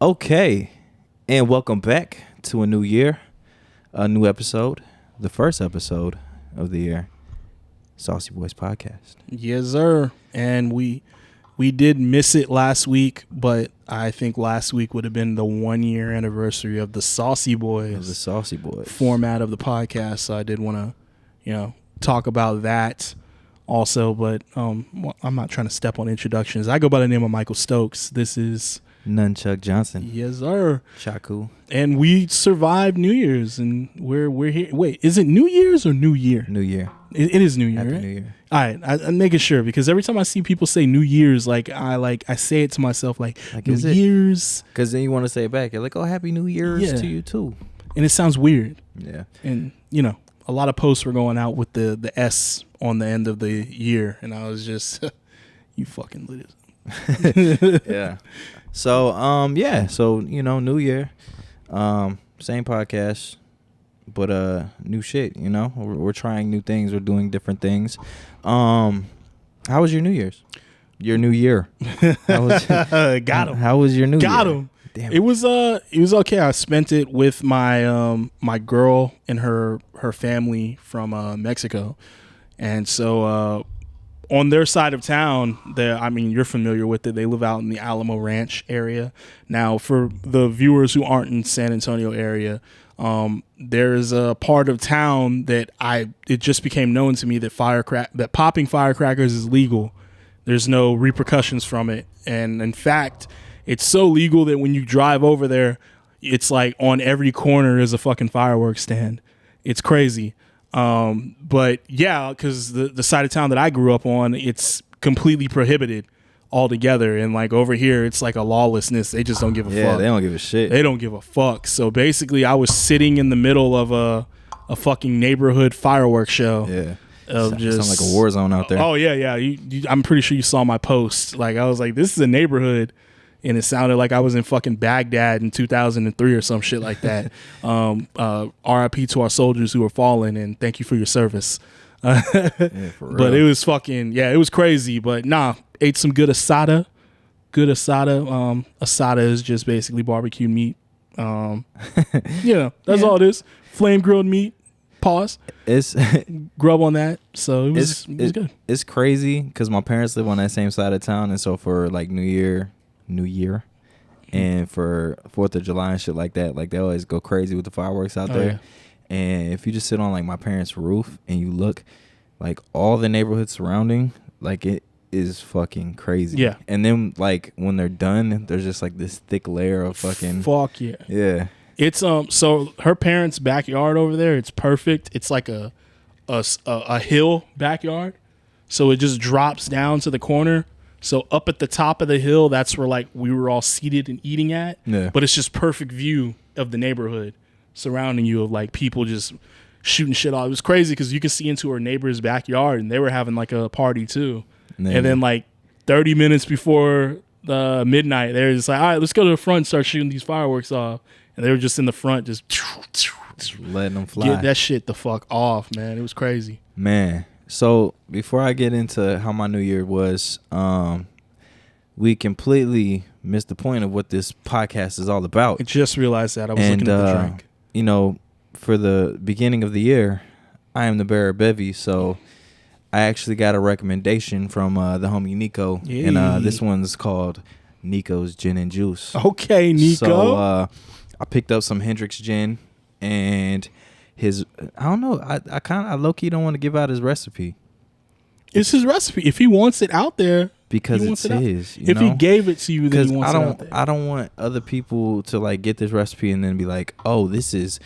Okay, and welcome back to a new year, a new episode, the first episode of the year, Saucy Boys podcast. Yes, sir. And we did miss it last week, but I think last week would have been the 1 year anniversary of the Saucy Boys. Format of the podcast. So I did want to, talk about that also, but I'm not trying to step on introductions. I go by the name of Michael Stokes. This is Nunchuck Johnson. Yes, sir. Chaku. And we survived New Year's, and we're here. Wait, is it New Year's or New Year? New Year. It is New Year. Happy right? New Year. All right, I'm making sure because every time I see people say New Year's, I say it to myself like New Year's, because then you want to say it back. You're like, oh, Happy New Year's to you too, and it sounds weird. Yeah, and a lot of posts were going out with the S on the end of the year, and I was just, you fucking lit it. Yeah. So so New Year, same podcast, but new shit. We're trying new things. We're doing different things. How was your New Year's? Your New Year? Got him. How was your New Year? Got him. Damn. It was okay. I spent it with my my girl and her family from Mexico, and so on their side of town, you're familiar with it. They live out in the Alamo Ranch area. Now, for the viewers who aren't in San Antonio area, there's a part of town that it just became known to me that popping firecrackers is legal. There's no repercussions from it, and in fact, it's so legal that when you drive over there, it's like on every corner is a fucking fireworks stand. It's crazy. But yeah, because the side of town that I grew up on, it's completely prohibited altogether. And like over here, it's like a lawlessness. They just don't give a fuck. Yeah, they don't give a shit. They don't give a fuck. So basically, I was sitting in the middle of a fucking neighborhood fireworks show. Yeah. Sounds like a war zone out there. Oh, yeah. I'm pretty sure you saw my post. Like, I was like, this is a neighborhood. And it sounded like I was in fucking Baghdad in 2003 or some shit like that. RIP to our soldiers who are fallen, and thank you for your service. Yeah, for real. But it was it was crazy. But ate some good asada. Asada is just basically barbecue meat. That's all it is. Flame grilled meat. Pause. It's grub on that. So it was good. It's crazy because my parents live on that same side of town, and so for like New Year, and for 4th of July and shit like that, like they always go crazy with the fireworks out there. Yeah. And if you just sit on like my parents' roof and you look, like all the neighborhoods surrounding, like it is fucking crazy. Yeah. And then like when they're done, there's just like this thick layer of fucking fuck yeah. Yeah. It's so her parents' backyard over there, it's perfect. It's like a hill backyard. So it just drops down to the corner. So up at the top of the hill, that's where like we were all seated and eating at. Yeah. But it's just perfect view of the neighborhood surrounding you of like people just shooting shit off. It was crazy because you could see into her neighbor's backyard and they were having like a party too. Yeah. And then like 30 minutes before the midnight, they were just like, all right, let's go to the front and start shooting these fireworks off. And they were just in the front, just letting them fly. Get that shit the fuck off, man. It was crazy. Man. So before I get into how my New Year was, we completely missed the point of what this podcast is all about. I just realized that. I was looking at the drink. For the beginning of the year, I am the bearer of Bevy, so I actually got a recommendation from the homie Nico, and this one's called Nico's Gin and Juice. Okay, Nico. So I picked up some Hendrix gin, and I don't know. I low-key don't want to give out his recipe. It's his recipe. If he wants it out there, because it's his. If he gave it to you, then he wants it out there. I don't want other people to like get this recipe and then be like, "Oh, this is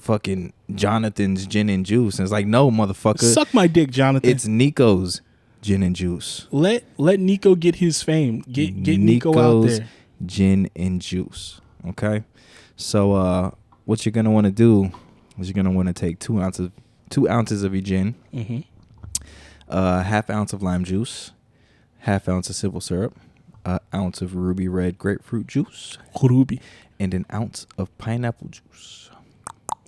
fucking Jonathan's gin and juice." And it's like, no, motherfucker. Suck my dick, Jonathan. It's Nico's gin and juice. Let Nico get his fame. Get Nico out there. Gin and juice. Okay. So what you're gonna want to do is you're gonna want to take 2 ounces of your gin, half ounce of lime juice, half ounce of simple syrup, an ounce of ruby red grapefruit juice, and an ounce of pineapple juice.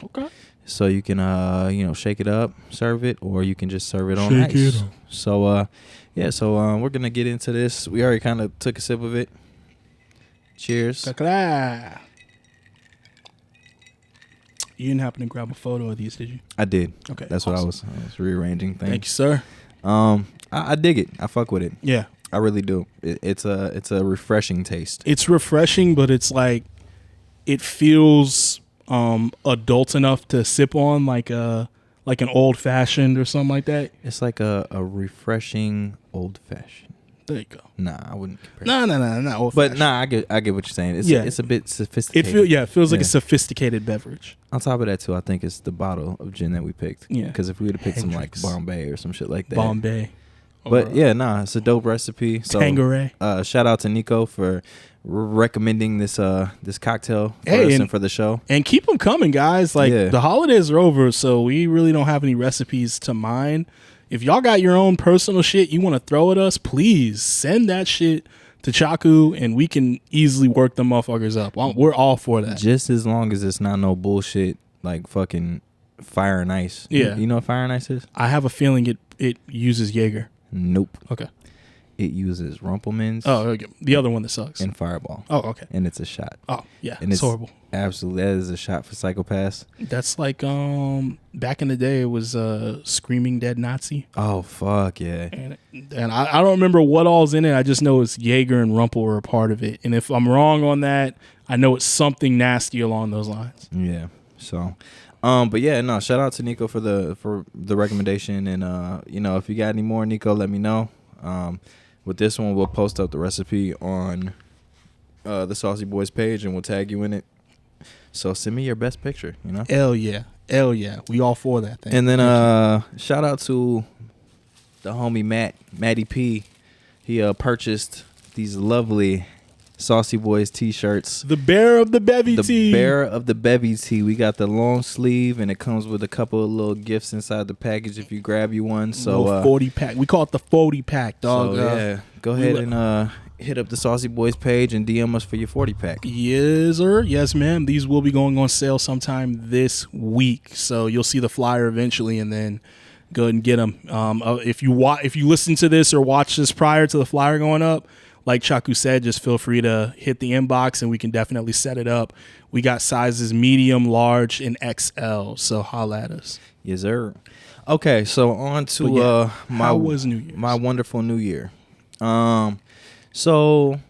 Okay. So you can shake it up, serve it, or you can just serve it on ice. So we're gonna get into this. We already kind of took a sip of it. Cheers. Ka-ka-la. You didn't happen to grab a photo of these, did you? I did. Okay, that's what I was rearranging things. Thank you, sir. I dig it. I fuck with it. Yeah, I really do. It's a refreshing taste. it's refreshing, but it's like it feels adult enough to sip on, like an old fashioned or something like that. It's like a refreshing old fashioned. There you go. Nah, I wouldn't compare. No, old But fashioned. nah, I get what you're saying. It's a bit sophisticated. It feels like a sophisticated beverage. On top of that too, I think it's the bottle of gin that we picked. Yeah. Because if we would have picked Hendrix. some like Bombay or some shit like that. Bombay. But yeah, nah, it's a dope recipe. So Tanqueray. Shout out to Nico for recommending this cocktail for us and for the show. And keep them coming, guys. Like the holidays are over, so we really don't have any recipes to mine. If y'all got your own personal shit you want to throw at us, please send that shit to Chaku, and we can easily work them motherfuckers up. We're all for that. Just as long as it's not no bullshit like fucking fire and ice. Yeah. You know what fire and ice is? I have a feeling it uses Jaeger. Nope. Okay. It uses Rumpelmans. Oh, okay. The other one that sucks. And Fireball. Oh, okay. And it's a shot. Oh, yeah. And it's horrible. Absolutely. That is a shot for psychopaths. That's like back in the day it was Screaming Dead Nazi. Oh fuck yeah. And I don't remember what all's in it. I just know it's Jaeger and Rumpel were a part of it. And if I'm wrong on that, I know it's something nasty along those lines. Yeah. So but yeah, no, shout out to Nico for the recommendation, and you know, if you got any more, Nico, let me know. With this one, we'll post up the recipe on the Saucy Boys page, and we'll tag you in it. So send me your best picture, you know? Hell yeah. We all for that thing. And then shout out to the homie Matty P. He purchased these lovely Saucy Boys t-shirts. The bearer of the Bevy tee. The bearer of the Bevy tee. We got the long sleeve, and it comes with a couple of little gifts inside the package if you grab you one. So 40 pack. We call it the 40 pack, dog. So, yeah, go ahead and hit up the Saucy Boys page and DM us for your 40 pack. Yes, sir. Yes, ma'am. These will be going on sale sometime this week, so you'll see the flyer eventually, and then go ahead and get them. If you listen to this or watch this prior to the flyer going up, like Chaku said, just feel free to hit the inbox and we can definitely set it up. We got sizes medium, large, and XL, so holla at us. Yes, sir. Okay, so on to how was New Year's? My wonderful New Year. So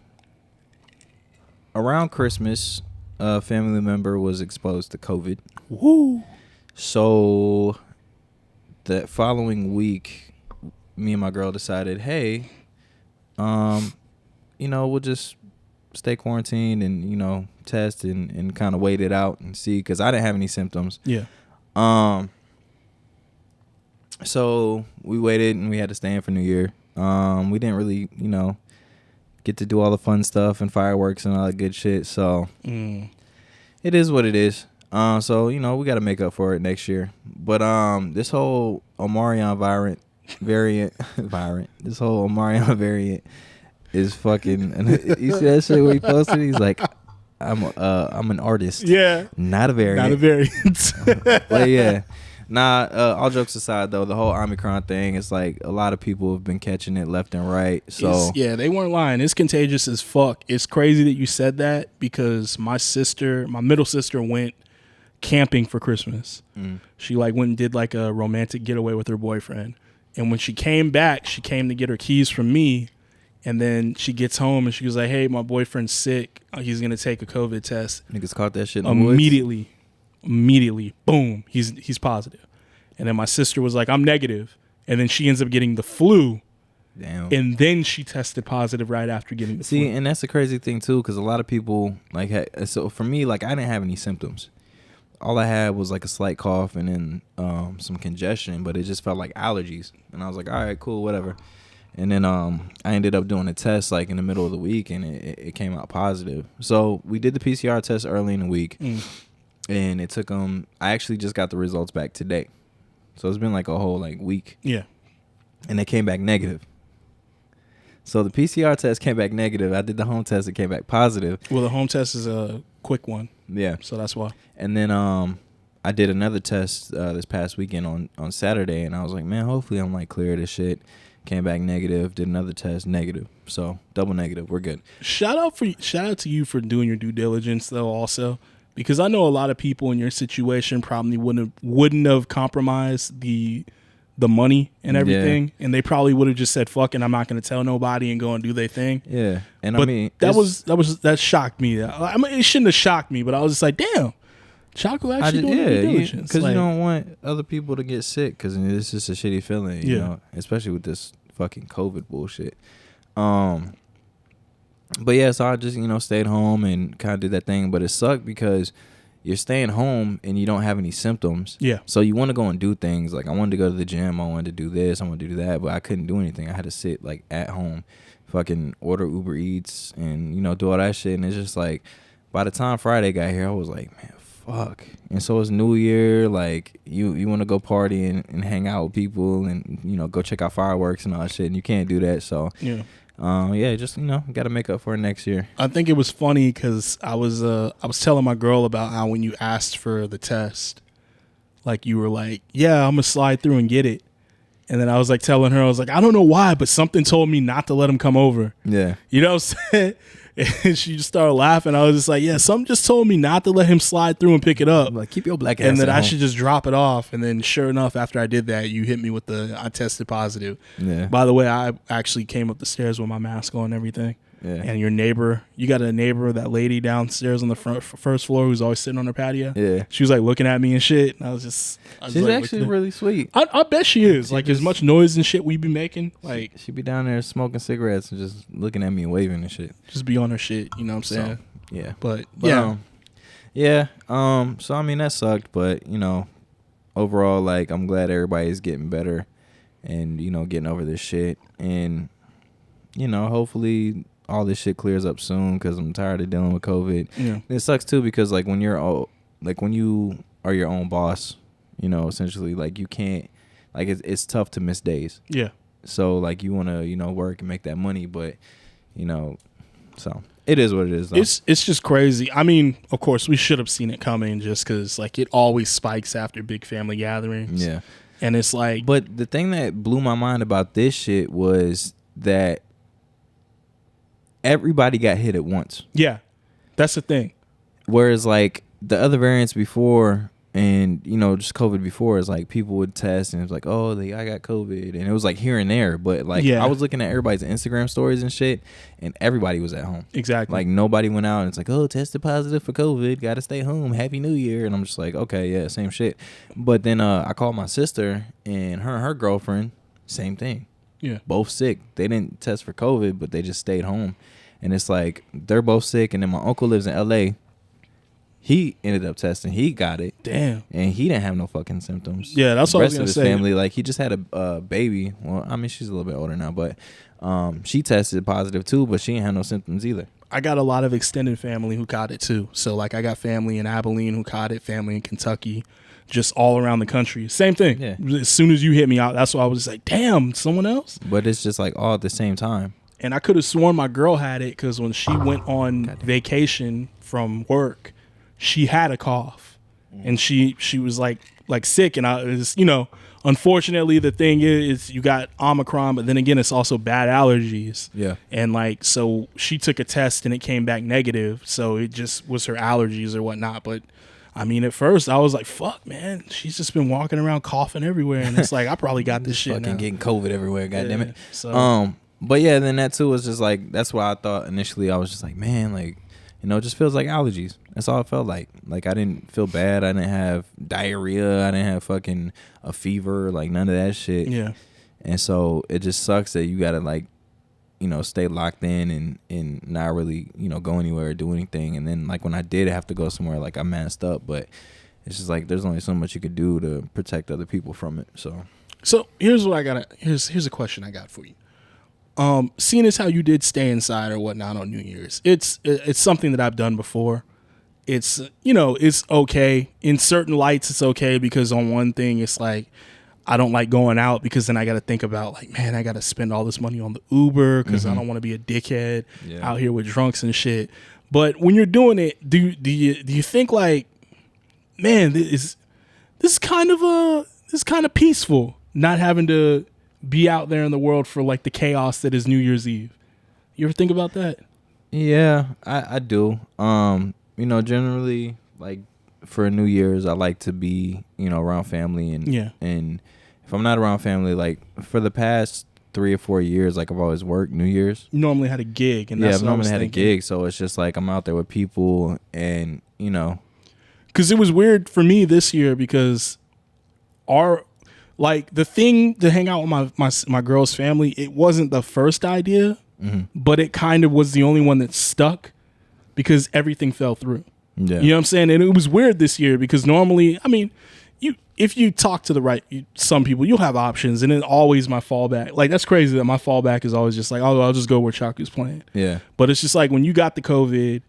around Christmas, a family member was exposed to COVID. Woo! So the following week, me and my girl decided, hey, you know, we'll just stay quarantined and, you know, test and kind of wait it out and see, because I didn't have any symptoms. Yeah. So we waited and we had to stay in for New Year. We didn't really, you know, get to do all the fun stuff and fireworks and all that good shit. So it is what it is. So, you know, we got to make up for it next year. But this whole Omarion variant, this whole Omarion variant is fucking. You see that shit where he posted? He's like, I'm an artist. Yeah. Not a variant. Not a variant. But yeah. Nah, all jokes aside though, the whole Omicron thing, it's like a lot of people have been catching it left and right. So yeah, they weren't lying. It's contagious as fuck. It's crazy that you said that, because my middle sister went camping for Christmas. She like went and did like a romantic getaway with her boyfriend. And when she came back, she came to get her keys from me. And then she gets home and she was like, hey, my boyfriend's sick. He's going to take a COVID test. Niggas caught that shit in the woods. Immediately, boom, he's positive. And then my sister was like, I'm negative. And then she ends up getting the flu. Damn. And then she tested positive right after getting the flu. See, and that's the crazy thing too, because a lot of people like so for me, like I didn't have any symptoms. All I had was like a slight cough and then some congestion, but it just felt like allergies. And I was like, all right, cool, whatever. And then I ended up doing a test like in the middle of the week, and it came out positive. So we did the PCR test early in the week, and it took them. I actually just got the results back today, so it's been like a whole like week. Yeah, and they came back negative. So the PCR test came back negative. I did the home test; it came back positive. Well, the home test is a quick one. Yeah, so that's why. And then I did another test this past weekend on Saturday, and I was like, man, hopefully I'm like clear of this shit. Came back negative. Did another test, negative. So double negative. We're good. Shout out to you for doing your due diligence though, also, because I know a lot of people in your situation probably wouldn't have compromised the money and everything, and they probably would have just said, "Fuck it, I'm not going to tell nobody," and go and do their thing. Yeah, and but I mean that shocked me. I mean, it shouldn't have shocked me, but I was just like, damn. Choco actually doing due diligence. Because you don't want other people to get sick, because it's just a shitty feeling, you know, especially with this fucking COVID bullshit. But yeah, so I just, stayed home and kind of did that thing, but it sucked because you're staying home and you don't have any symptoms. Yeah. So you want to go and do things. Like, I wanted to go to the gym, I wanted to do this, I wanted to do that, but I couldn't do anything. I had to sit, like, at home, fucking order Uber Eats and, do all that shit. And it's just like, by the time Friday got here, I was like, man, fuck. And so it's New Year, like you want to go party and hang out with people and go check out fireworks and all that shit, and you can't do that. So just got to make up for it next year. I think it was funny because I was telling my girl about how when you asked for the test, like you were like, yeah, I'm gonna slide through and get it, and then I was like telling her, I was like, I don't know why, but something told me not to let him come over. Yeah, you know what I'm saying? And she just started laughing. I was just like, yeah, something just told me not to let him slide through and pick it up. Like, keep your black ass and then at I home. should just drop it off. And then sure enough, after I did that, you hit me with I tested positive. Yeah. By the way, I actually came up the stairs with my mask on and everything. Yeah. And you got a neighbor, that lady downstairs on the first floor who's always sitting on her patio. Yeah. She was like looking at me and shit. And I was she's like, actually really sweet. I bet she is. Like, as much noise and shit we be making. Like, she be down there smoking cigarettes and just looking at me and waving and shit. Just be on her shit. You know what I'm saying? So, yeah. But yeah. So, I mean, that sucked. But, overall, like, I'm glad everybody's getting better and, getting over this shit. And, hopefully all this shit clears up soon, because I'm tired of dealing with COVID. Yeah. And it sucks too, because like when you are your own boss, essentially, like, you can't, like, it's tough to miss days. Yeah. So like you want to work and make that money, but so it is what it is though. It's just crazy. I mean, of course we should have seen it coming, just because like it always spikes after big family gatherings. Yeah. And it's like, but the thing that blew my mind about this shit was that everybody got hit at once. Yeah, that's the thing. Whereas like the other variants before, and just COVID before, is like people would test and it was like, oh, I got COVID, and it was like here and there. But like, I was looking at everybody's Instagram stories and shit, and everybody was at home. Exactly. Like nobody went out and it's like, oh, tested positive for COVID, gotta stay home, Happy New Year. And I'm just like, okay, yeah, same shit. But then I called my sister, and her girlfriend, same thing. Yeah. Both sick. They didn't test for COVID, but they just stayed home. And it's like, they're both sick. And then my uncle lives in LA. He ended up testing. He got it. Damn. And he didn't have no fucking symptoms. Yeah, that's what I was going to say. Family, like, he just had a baby. Well, I mean, she's a little bit older now, but she tested positive too, but she didn't have no symptoms either. I got a lot of extended family who caught it too. So like, I got family in Abilene who caught it, family in Kentucky, just all around the country. Same thing. Yeah. As soon as you hit me out, that's why I was just like, damn, someone else? But it's just like all at the same time. And I could have sworn my girl had it, because when she went on vacation from work, she had a cough, and she was like sick. And I was, unfortunately the thing is you got Omicron, but then again, it's also bad allergies. Yeah. And like, so she took a test and it came back negative. So it just was her allergies or whatnot. But I mean, at first I was like, fuck, man, she's just been walking around coughing everywhere. And it's like, I probably got this shit fucking now. Getting COVID everywhere. God damn it. So. But yeah, then that too was just like, that's why I thought initially, I was just like, man, like, it just feels like allergies. That's all it felt like. Like, I didn't feel bad. I didn't have diarrhea. I didn't have fucking a fever. Like, none of that shit. Yeah. And so it just sucks that you got to, like, stay locked in and not really, go anywhere or do anything. And then, like, when I did have to go somewhere, like, I messed up. But it's just like, there's only so much you could do to protect other people from it. So here's what I got. Here's a question I got for you. Seeing as how you did stay inside or whatnot on New Year's, it's something that I've done before. It's, it's okay. In certain lights, it's okay, because on one thing, it's like, I don't like going out, because then I got to think about, like, man, I got to spend all this money on the Uber, because I don't want to be a dickhead out here with drunks and shit. But when you're doing it, do you think like, man, this is kind of peaceful, not having to be out there in the world for like the chaos that is New Year's Eve. You ever think about that? Yeah, I do. Generally, like for New Year's, I like to be, around family and if I'm not around family, like for the past 3 or 4 years, like I've always worked New Year's. You normally had a gig, and I've normally had a gig, so it's just like I'm out there with people, and because it was weird for me this year because the thing to hang out with my girl's family, it wasn't the first idea, but it kind of was the only one that stuck because everything fell through. Yeah. You know what I'm saying? And it was weird this year because normally, I mean, if you talk to some people, you'll have options, and then always my fallback. Like, that's crazy that my fallback is always just like, oh, I'll just go where Chaku's playing. Yeah. But it's just like when you got the COVID,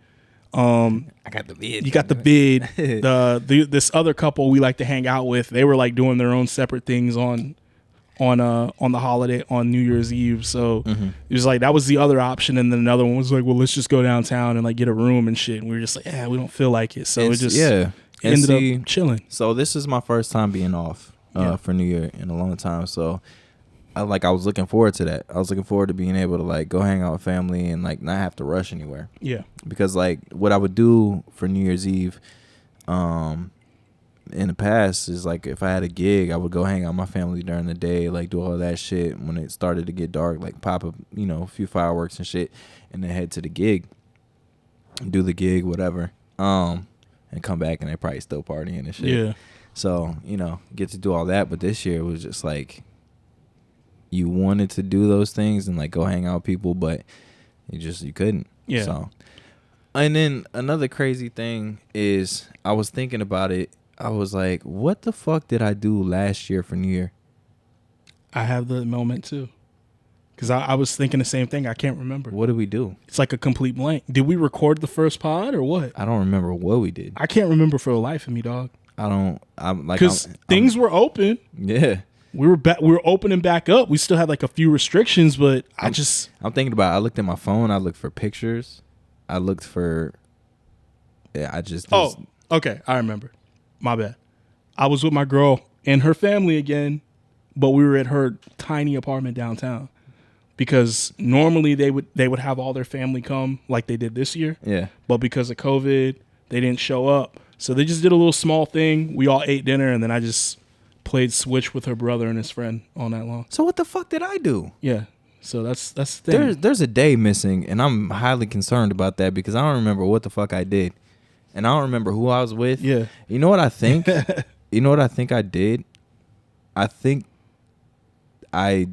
I got the bid. You got the bid. This other couple we like to hang out with, they were like doing their own separate things on the holiday on New Year's Eve. So it was like that was the other option, and then another one was like, well, let's just go downtown and like get a room and shit. And we were just like, yeah, we don't feel like it. So it just ended up chilling. So this is my first time being off for New Year in a long time. So I was looking forward to that. I was looking forward to being able to like go hang out with family and like not have to rush anywhere. Yeah. Because like what I would do for New Year's Eve, in the past is like if I had a gig, I would go hang out with my family during the day, like do all that shit. When it started to get dark, like pop up, a few fireworks and shit, and then head to the gig, do the gig, whatever, and come back and they probably still partying and shit. Yeah. So get to do all that, but this year was just like you wanted to do those things and like go hang out with people, but you couldn't. Yeah. So, and then another crazy thing is I was thinking about it. I was like, what the fuck did I do last year for New Year? I have the moment too. Because I was thinking the same thing. I can't remember. What did we do? It's like a complete blank. Did we record the first pod or what? I don't remember what we did. I can't remember for the life of me, dog. I'm like, because things were open. Yeah. We were opening back up. We still had like a few restrictions, but I'm thinking about it. I looked at my phone. I looked for pictures. I looked for, okay. I remember. My bad. I was with my girl and her family again, but we were at her tiny apartment downtown because normally they would have all their family come like they did this year. Yeah. But because of COVID, they didn't show up. So they just did a little small thing. We all ate dinner, and then I just played Switch with her brother and his friend all night long. So what the fuck did I do? Yeah. So that's the thing. There's a day missing, and I'm highly concerned about that because I don't remember what the fuck I did. And I don't remember who I was with. Yeah. You know what I think? You know what I think I did? I think I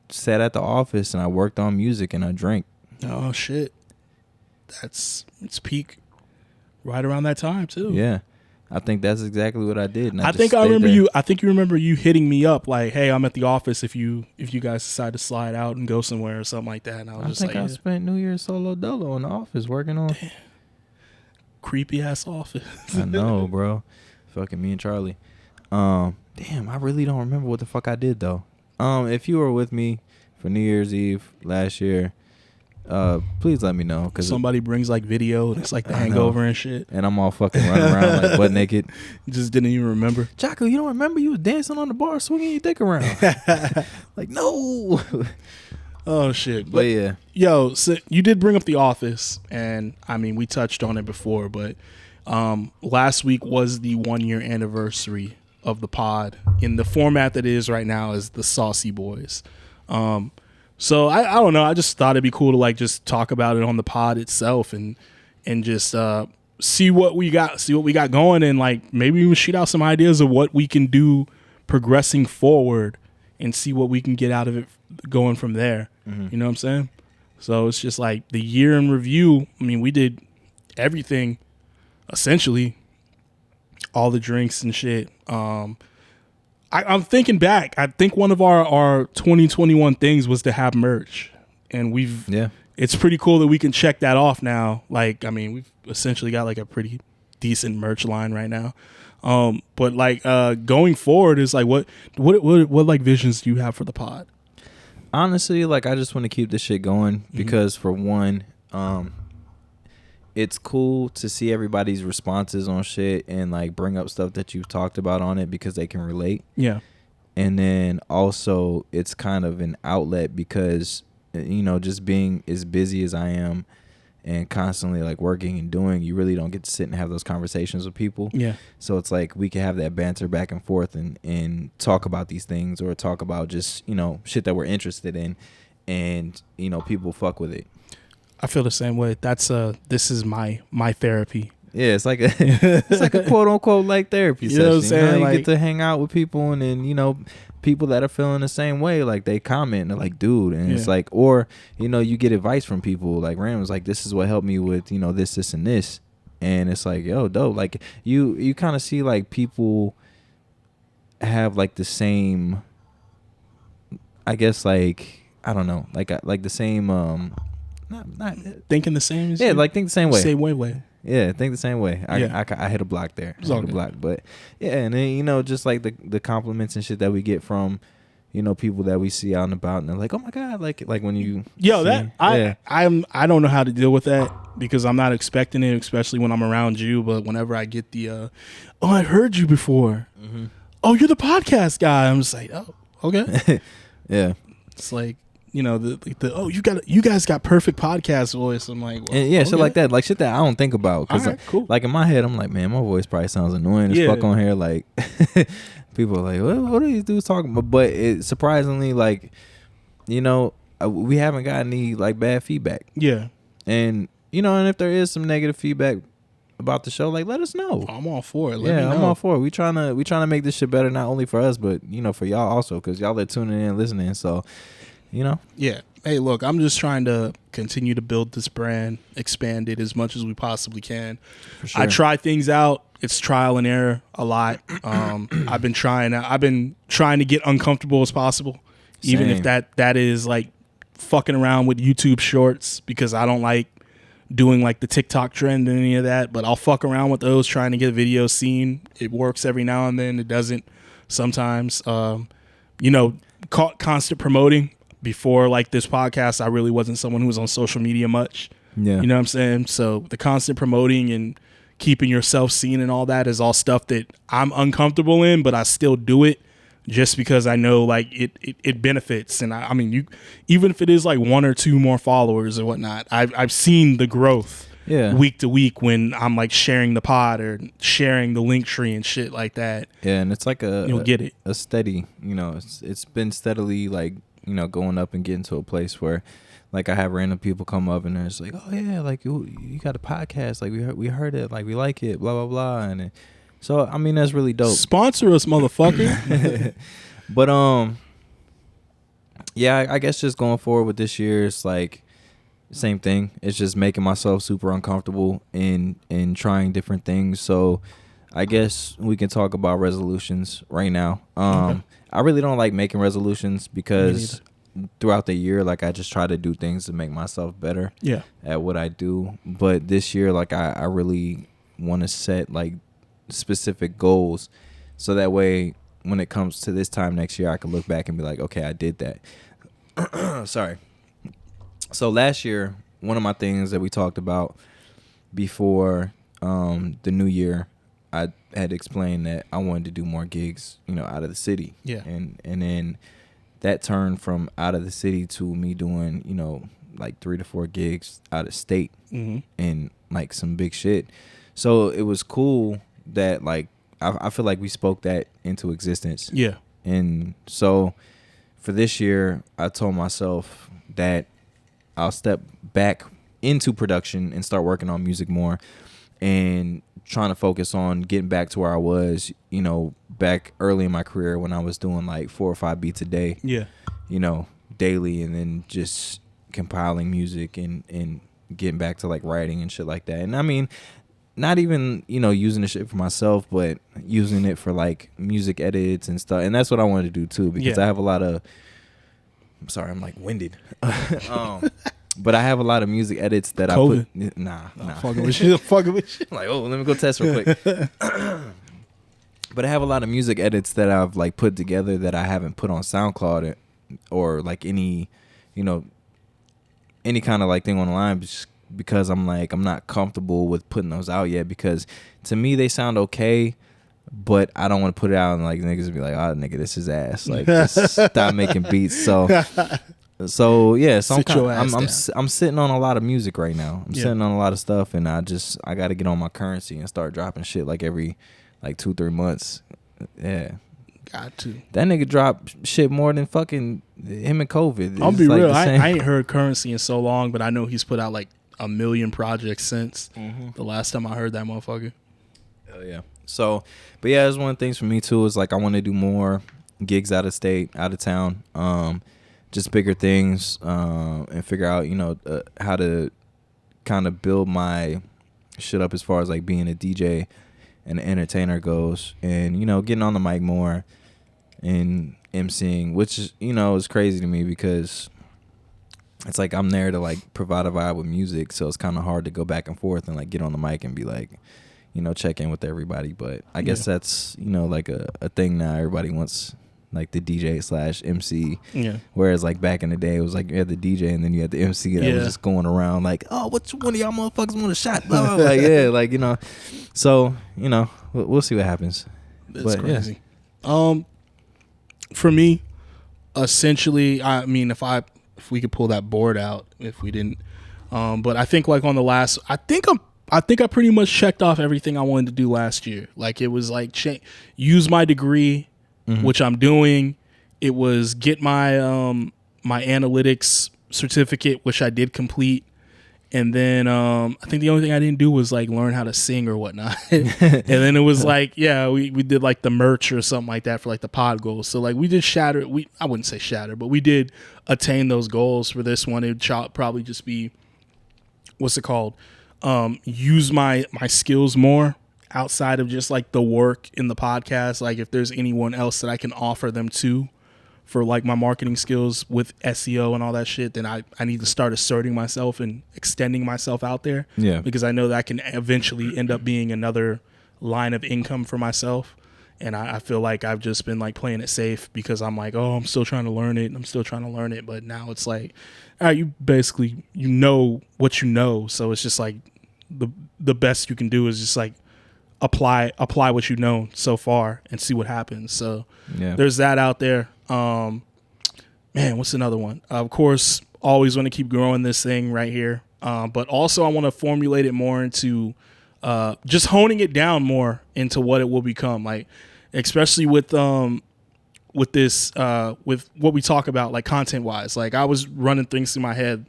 sat at the office and I worked on music and I drank. Oh, shit. It's peak right around that time, too. Yeah. I think that's exactly what I did. And I think you remember you hitting me up like, hey, I'm at the office if you guys decide to slide out and go somewhere or something like that. And I was I spent New Year's solo dolo in the office working on... Damn. Creepy ass office. I know, bro. Fucking me and Charlie. Damn, I really don't remember what the fuck I did though. If you were with me for New Year's Eve last year, please let me know. Cause somebody brings like video and it's like the hangover and shit. And I'm all fucking running around like butt naked. Just didn't even remember. Chaco, you don't remember you was dancing on the bar swinging your dick around. Like, no. Oh shit. But yeah. Yo, so you did bring up The Office, and I mean we touched on it before, but last week was the 1 year anniversary of the pod in the format that it is right now as the Saucy Boys. So I don't know, I just thought it'd be cool to like just talk about it on the pod itself and just see what we got going, and like maybe even shoot out some ideas of what we can do progressing forward and see what we can get out of it going from there. Mm-hmm. You know what I'm saying? So it's just like the year in review. I mean, we did everything, essentially, all the drinks and shit. I'm thinking back. I think one of our 2021 things was to have merch, and it's pretty cool that we can check that off now. Like, I mean, we've essentially got like a pretty decent merch line right now. But like going forward is like what like visions do you have for the pod? Honestly, like I just want to keep this shit going because for one, it's cool to see everybody's responses on shit and like bring up stuff that you've talked about on it because they can relate. Yeah. And then also it's kind of an outlet because, just being as busy as I am and constantly like working and doing, you really don't get to sit and have those conversations with people. Yeah. So it's like we can have that banter back and forth and talk about these things or talk about just, shit that we're interested in, and, people fuck with it. I feel the same way. This is my therapy. Yeah, it's like a quote unquote like therapy session. What I'm saying? You get to hang out with people, and then people that are feeling the same way, like they comment and they're like, dude, and it's like, or you get advice from people like random. It's like, this is what helped me with this and this, and it's like, yo, dope. Like you kind of see like people have like the same, I guess, like I don't know, like the same not thinking the same as yeah, you? like think the same way. Same way. Yeah, think the same way. I hit a block there. I hit a block, but yeah, and then just like the compliments and shit that we get from people that we see out and about, and they're like, oh my god, like when you I don't know how to deal with that because I'm not expecting it, especially when I'm around you. But whenever I get the oh, I heard you before. Mm-hmm. Oh, you're the podcast guy. I'm just like, oh, okay. Yeah, it's like. Oh, you guys got perfect podcast voice. I'm like, well, and shit like that, like shit that I don't think about, because cool. Like in my head, I'm like, man, my voice probably sounds annoying as fuck on here. Like people are like, what are these dudes talking about? But it surprisingly, like, we haven't got any like bad feedback. Yeah, and and if there is some negative feedback about the show, like let us know. I'm all for it. Let me know. I'm all for it. We trying to make this shit better, not only for us, but for y'all also, because y'all are tuning in and listening. So. Yeah. Hey, look, I'm just trying to continue to build this brand, expand it as much as we possibly can. For sure. I try things out. It's trial and error a lot. I've been trying to get uncomfortable as possible, even if that is like fucking around with YouTube shorts, because I don't like doing like the TikTok trend and any of that, but I'll fuck around with those, trying to get videos seen. It works every now and then. It doesn't sometimes. Constant promoting. Before like this podcast, I really wasn't someone who was on social media much. Yeah. You know what I'm saying? So the constant promoting and keeping yourself seen and all that is all stuff that I'm uncomfortable in, but I still do it just because I know like it benefits. And I mean, even if it is like 1 or 2 more followers or whatnot, I've seen the growth week to week when I'm like sharing the pod or sharing the link tree and shit like that. Yeah. And it's like you'll get it. A steady, it's been steadily like, going up and getting to a place where like I have random people come up and they're just like, oh yeah, like you got a podcast, like we heard it, like we like it, blah blah blah. And so I mean, that's really dope. Sponsor us, motherfucker. But yeah, I guess just going forward with this year, it's like same thing. It's just making myself super uncomfortable in trying different things. So I guess we can talk about resolutions right now. Okay. I really don't like making resolutions because throughout the year, like I just try to do things to make myself better at what I do. But this year, like I really want to set like specific goals, so that way when it comes to this time next year, I can look back and be like, okay, I did that. Sorry. So last year, one of my things that we talked about before the new year, I had explained that I wanted to do more gigs, out of the city. Yeah. And then that turned from out of the city to me doing, like 3 to 4 gigs out of state and like some big shit. So it was cool that like, I feel like we spoke that into existence. Yeah. And so for this year, I told myself that I'll step back into production and start working on music more, and trying to focus on getting back to where I was, back early in my career when I was doing like 4 or 5 beats a day. Yeah. Daily, and then just compiling music and getting back to like writing and shit like that. And I mean, not even, using the shit for myself, but using it for like music edits and stuff. And that's what I wanted to do too, because I have a lot of, I'm sorry, I'm like winded. But I have a lot of music edits that COVID. I put. Nah. Fucking with you. Like, oh, let me go test real quick. But I have a lot of music edits that I've like put together that I haven't put on SoundCloud or like any kind of like thing online, just because I'm not comfortable with putting those out yet, because to me they sound okay, but I don't want to put it out and like niggas be like, oh nigga, this is ass. Like just stop making beats. So yeah, so I'm sitting on a lot of music right now. I'm sitting on a lot of stuff, and I got to get on my currency and start dropping shit like every like 2-3 months. Yeah. Got to. That nigga dropped shit more than fucking him and COVID. I'll be like real. I ain't heard Currency in so long, but I know he's put out like 1 million projects since the last time I heard that motherfucker. Hell yeah. So, but yeah, it's one of the things for me too is like I want to do more gigs out of state, out of town, just bigger things, and figure out, you know, how to kind of build my shit up as far as like being a DJ and an entertainer goes, and, you know, getting on the mic more and emceeing, which is, you know, is crazy to me because it's like I'm there to like provide a vibe with music, so it's kind of hard to go back and forth and like get on the mic and be like, you know, check in with everybody. But I guess that's, you know, like a thing now. Everybody wants like the DJ/MC. Yeah. Whereas like back in the day, it was like you had the DJ and then you had the MC that was just going around like, oh, which one of y'all motherfuckers want a shot? Blah, blah, blah. Like, yeah, like, you know. So, you know, we'll see what happens. That's crazy. Yeah. For me, essentially, I mean, if we could pull that board out, if we didn't, but I think like on the last, I think I pretty much checked off everything I wanted to do last year. Like it was like use my degree, which I'm doing. It was get my my analytics certificate, which I did complete. And then I think the only thing I didn't do was like learn how to sing or whatnot. And then it was like, yeah, we did like the merch or something like that for like the pod goals. So like we did I wouldn't say shatter, but we did attain those goals for this one. It would probably just be, what's it called? Use my skills more outside of just like the work in the podcast. Like if there's anyone else that I can offer them to for like my marketing skills with SEO and all that shit, then I need to start asserting myself and extending myself out there. Yeah. Because I know that can eventually end up being another line of income for myself. And I feel like I've just been like playing it safe because I'm like, oh, I'm still trying to learn it. But now it's like, all right, you basically, you know what you know. So it's just like the best you can do is just like apply what you know so far and see what happens. So there's that out there. Man, what's another one? Of course, always want to keep growing this thing right here. But also I want to formulate it more into just honing it down more into what it will become. Like, especially with this, with what we talk about, like content wise. Like I was running things through my head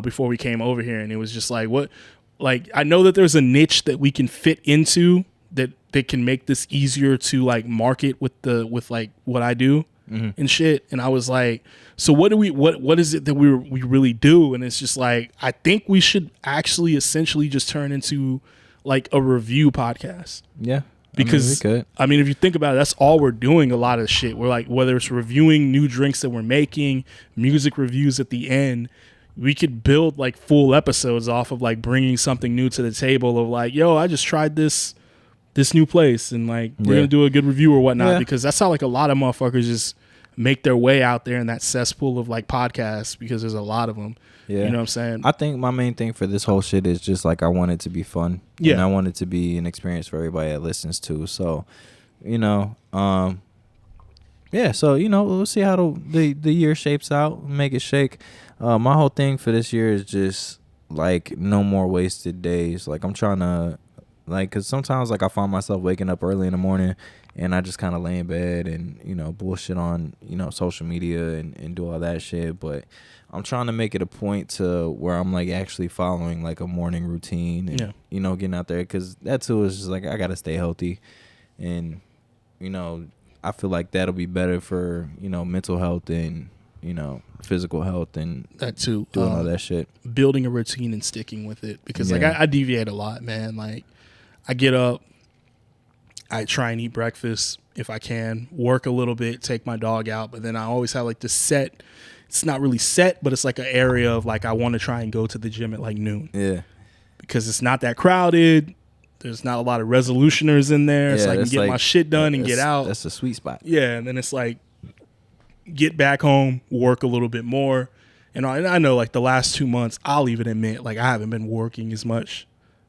before we came over here, and it was just like, I know that there's a niche that we can fit into that can make this easier to like market with like what I do. And shit, and I was like, so what is it that we really do? And it's just like, I think we should actually essentially just turn into like a review podcast. Yeah, because I mean, if you think about it, that's all we're doing. A lot of shit, we're like, whether it's reviewing new drinks that we're making, music reviews at the end, we could build like full episodes off of like bringing something new to the table of like, yo, I just tried this new place, and like we're gonna do a good review or whatnot, because that's how like a lot of motherfuckers just make their way out there in that cesspool of like podcasts, because there's a lot of them. You know what I'm saying? I think my main thing for this whole shit is just like I want it to be fun. And I want it to be an experience for everybody that listens to. So, you know, so you know, we'll see how the year shapes out, make it shake. My whole thing for this year is just like no more wasted days. Like I'm trying to, like, because sometimes like I find myself waking up early in the morning and I just kind of lay in bed and, you know, bullshit on, you know, social media and do all that shit. But I'm trying to make it a point to where I'm like actually following like a morning routine and, you know, getting out there, because that too is just like I got to stay healthy. And, you know, I feel like that'll be better for, you know, mental health and, you know, physical health and that too, doing all that shit. Building a routine and sticking with it, because like I deviate a lot, man. Like I get up, I try and eat breakfast if I can, work a little bit, take my dog out, but then I always have like this set. It's not really set, but it's like an area of like I want to try and go to the gym at like noon. Yeah. Because it's not that crowded. There's not a lot of resolutioners in there. So I can get my shit done and get out. That's a sweet spot. Yeah, and then it's like get back home, work a little bit more. And I know like the last 2 months, I'll even admit, like I haven't been working as much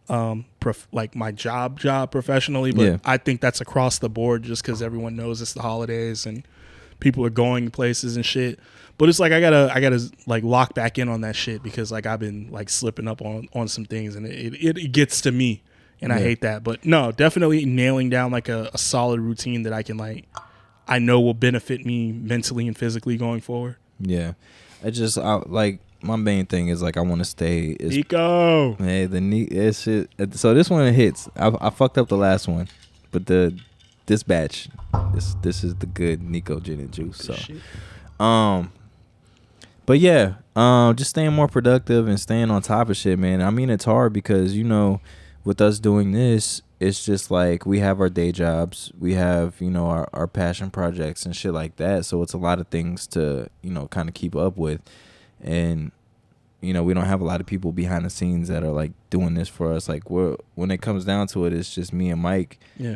like my job professionally, but I think that's across the board just because everyone knows it's the holidays and people are going places and shit. But it's like I gotta like lock back in on that shit because like I've been like slipping up on some things and it gets to me and I hate that. But no, definitely nailing down like a solid routine that I know will benefit me mentally and physically going forward. Yeah, like my main thing is like I want to stay. Nico, hey, shit. So this one hits. I fucked up the last one, but this batch, this is the good Nico gin and juice. So, but yeah, just staying more productive and staying on top of shit, man. I mean, it's hard because with us doing this, it's just like we have our day jobs, we have our passion projects and shit like that. So it's a lot of things to kind of keep up with, and we don't have a lot of people behind the scenes that are like doing this for us. Like when it comes down to it, it's just me and Mike. Yeah.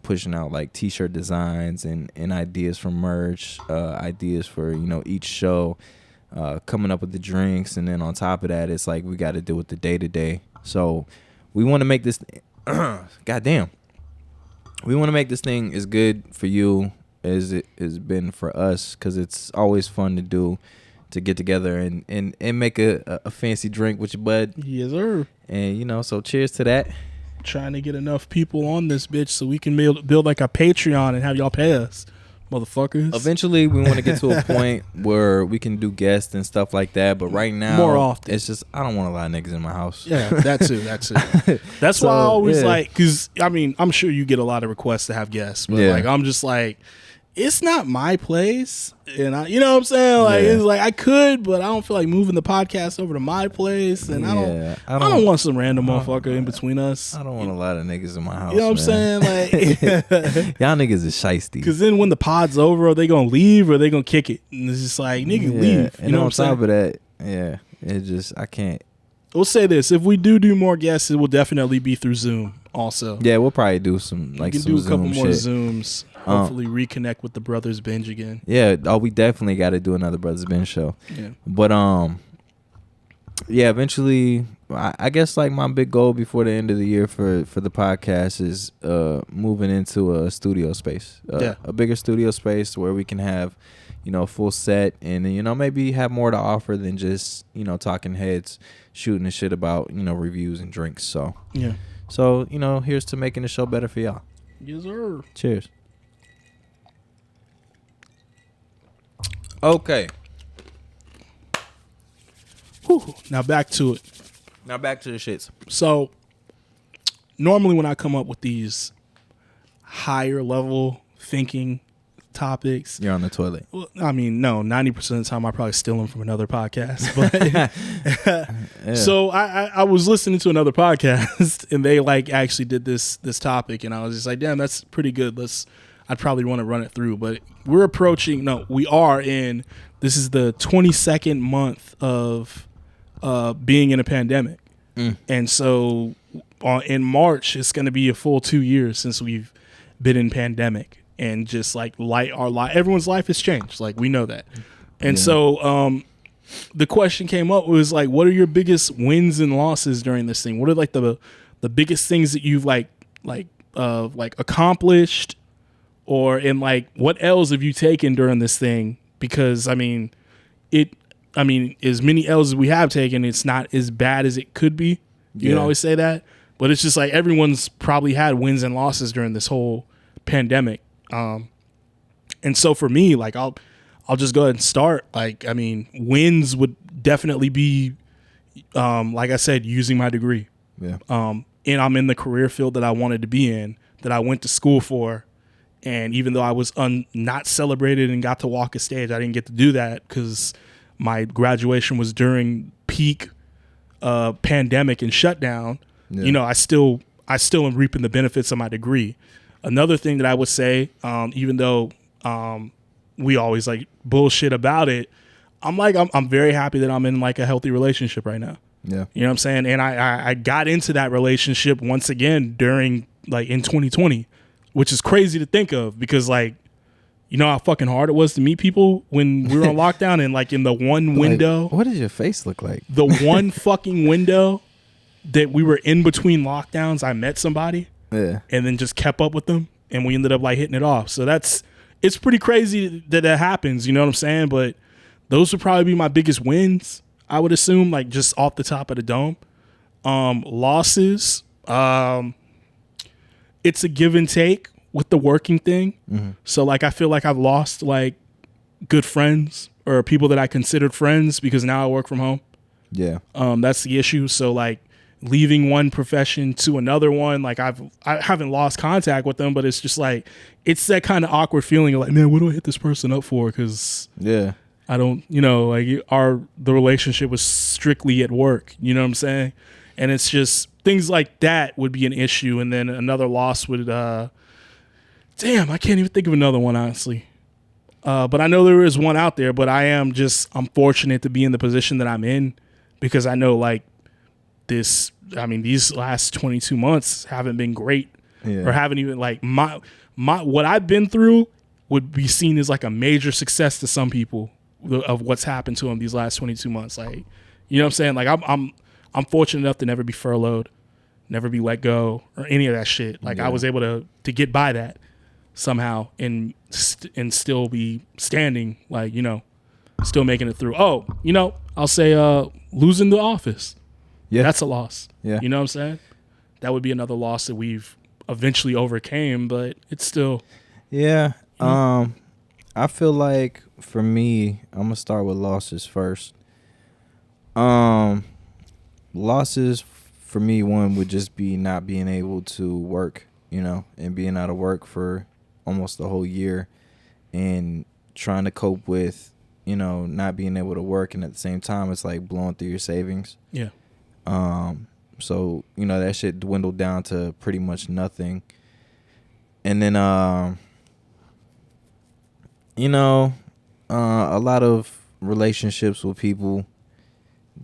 Pushing out like t-shirt designs and ideas for merch, ideas for each show, coming up with the drinks, and then on top of that, it's like we got to deal with the day to day. So we want to make this. Goddamn. We want to make this thing as good for you as it has been for us, because it's always fun to get together and make a fancy drink with your bud. Yes, sir. And so cheers to that. Trying to get enough people on this bitch so we can build like a Patreon and have y'all pay us, motherfuckers. Eventually we want to get to a point where we can do guests and stuff like that, but right now more often it's just I don't want a lot of niggas in my house. Yeah, that too. That's why I always like, because I mean I'm sure you get a lot of requests to have guests, but like I'm just like, it's not my place, and you know what I'm saying? Like it's like I could, but I don't feel like moving the podcast over to my place, and I don't want some random motherfucker in between us. I don't want a lot of niggas in my house. You know what I'm saying? Like y'all niggas is shiesty. Because then when the pod's over, are they gonna leave or are they gonna kick it? And it's just like nigga, leave. You know what I'm saying? On top of that, it just I can't. We'll say this: if we do more guests, it will definitely be through Zoom. Also, yeah, we'll probably do some like we can some do a couple Zoom more shit. Zooms. Hopefully, reconnect with the Brothers Binge again. Yeah, we definitely got to do another Brothers Binge show. Yeah, but eventually, I guess like my big goal before the end of the year for the podcast is moving into a studio space, a bigger studio space where we can have a full set and maybe have more to offer than just talking heads, shooting the shit about reviews and drinks. So yeah. So, here's to making the show better for y'all. Yes, sir. Cheers. Okay. Whew. Now back to it. Now back to the shits. So, normally when I come up with these higher level thinking topics, you're on the toilet. Well, I mean, no, 90% of the time I probably steal them from another podcast. But yeah. So I was listening to another podcast and they like actually did this topic, and I was just like, damn, that's pretty good. I'd probably want to run it through. But we are in, this is the 22nd month of being in a pandemic. And so in March, it's going to be a full 2 years since we've been in pandemic. And just like everyone's life has changed. Like we know that. And so the question came up was like, what are your biggest wins and losses during this thing? What are like the biggest things that you've like accomplished, or in like what L's have you taken during this thing? Because I mean, as many L's as we have taken, it's not as bad as it could be. You can always say that, but it's just like everyone's probably had wins and losses during this whole pandemic. And so for me, like I'll just go ahead and start. Like, I mean, wins would definitely be, like I said, using my degree. Yeah. And I'm in the career field that I wanted to be in, that I went to school for. And even though I was not celebrated and got to walk a stage, I didn't get to do that because my graduation was during peak pandemic and shutdown. Yeah. I still am reaping the benefits of my degree. Another thing that I would say, even though we always like bullshit about it, I'm very happy that I'm in like a healthy relationship right now. Yeah. You know what I'm saying? And I got into that relationship once again during like in 2020, which is crazy to think of because like, you know how fucking hard it was to meet people when we were on lockdown and like in the one window. What does your face look like? The one fucking window that we were in between lockdowns. I met somebody, Yeah. and then just kept up with them, and we ended up like hitting it off. So it's pretty crazy that happens. You know what I'm saying? But those would probably be my biggest wins, I would assume, like just off the top of the dome. Losses, it's a give and take with the working thing. Mm-hmm. So like I feel like I've lost like good friends or people that I considered friends because now I work from home. Yeah. That's the issue. So like leaving one profession to another one, like I haven't lost contact with them, but it's just like it's that kind of awkward feeling of like, man, what do I hit this person up for? Because I don't, like the relationship was strictly at work. You know what I'm saying? And it's just things like that would be an issue. And then another loss would, damn, I can't even think of another one, honestly. But I know there is one out there, but I'm fortunate to be in the position that I'm in because I know like these last 22 months haven't been great or haven't even like my what I've been through would be seen as like a major success to some people of what's happened to them these last 22 months. Like, you know what I'm saying? Like I'm fortunate enough to never be furloughed, never be let go or any of that shit. Like I was able to get by that somehow and still be standing, like, still making it through. Oh, I'll say losing the office. Yeah. That's a loss. Yeah. You know what I'm saying? That would be another loss that we've eventually overcame, but it's still. Yeah. I feel like for me, I'm going to start with losses first. Losses for me, one would just be not being able to work, and being out of work for almost the whole year and trying to cope with, not being able to work. And at the same time, it's like blowing through your savings. Yeah. So, that shit dwindled down to pretty much nothing. And then, a lot of relationships with people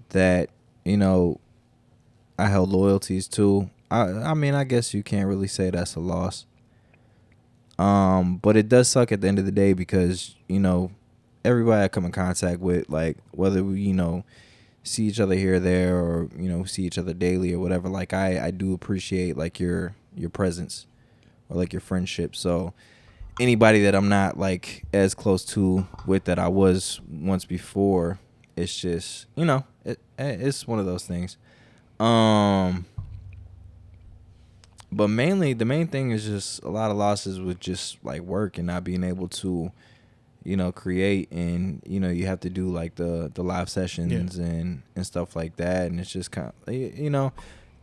that, I held loyalties to. I mean, I guess you can't really say that's a loss. But it does suck at the end of the day because, everybody I come in contact with, like, whether we, see each other here or there or, see each other daily or whatever, like, I do appreciate, like, your presence or, like, your friendship. So anybody that I'm not, like, as close to with that I was once before, it's just, it's one of those things. But mainly the main thing is just a lot of losses with just like work and not being able to, create, and you have to do like the live sessions and stuff like that, and it's just kind of,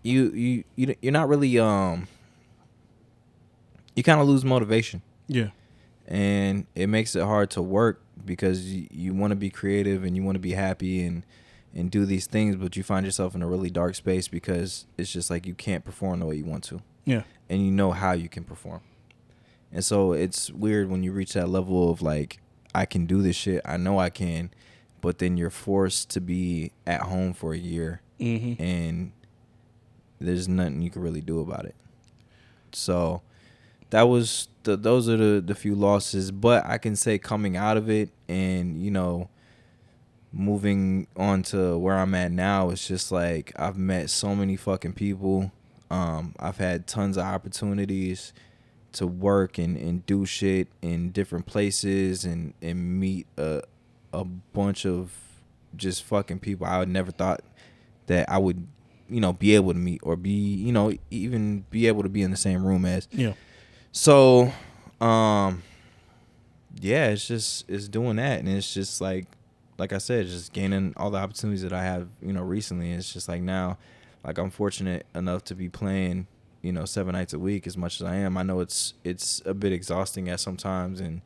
you're not really you kind of lose motivation. Yeah. And it makes it hard to work because you want to be creative and you want to be happy and do these things, but you find yourself in a really dark space because it's just like you can't perform the way you want to. Yeah. And you know how you can perform. And so it's weird when you reach that level of like, I can do this shit, I know I can, but then you're forced to be at home for a year, and there's nothing you can really do about it. So that was those are the few losses, but I can say coming out of it and, moving on to where I'm at now, it's just like I've met so many fucking people. I've had tons of opportunities to work and do shit in different places and meet a bunch of just fucking people I would never thought that I would, be able to meet or be, even be able to be in the same room as. Yeah. So, it's doing that, and it's just like I said, just gaining all the opportunities that I have, recently. It's just like now, like I'm fortunate enough to be playing, 7 nights a week as much as I am. I know it's a bit exhausting at sometimes, and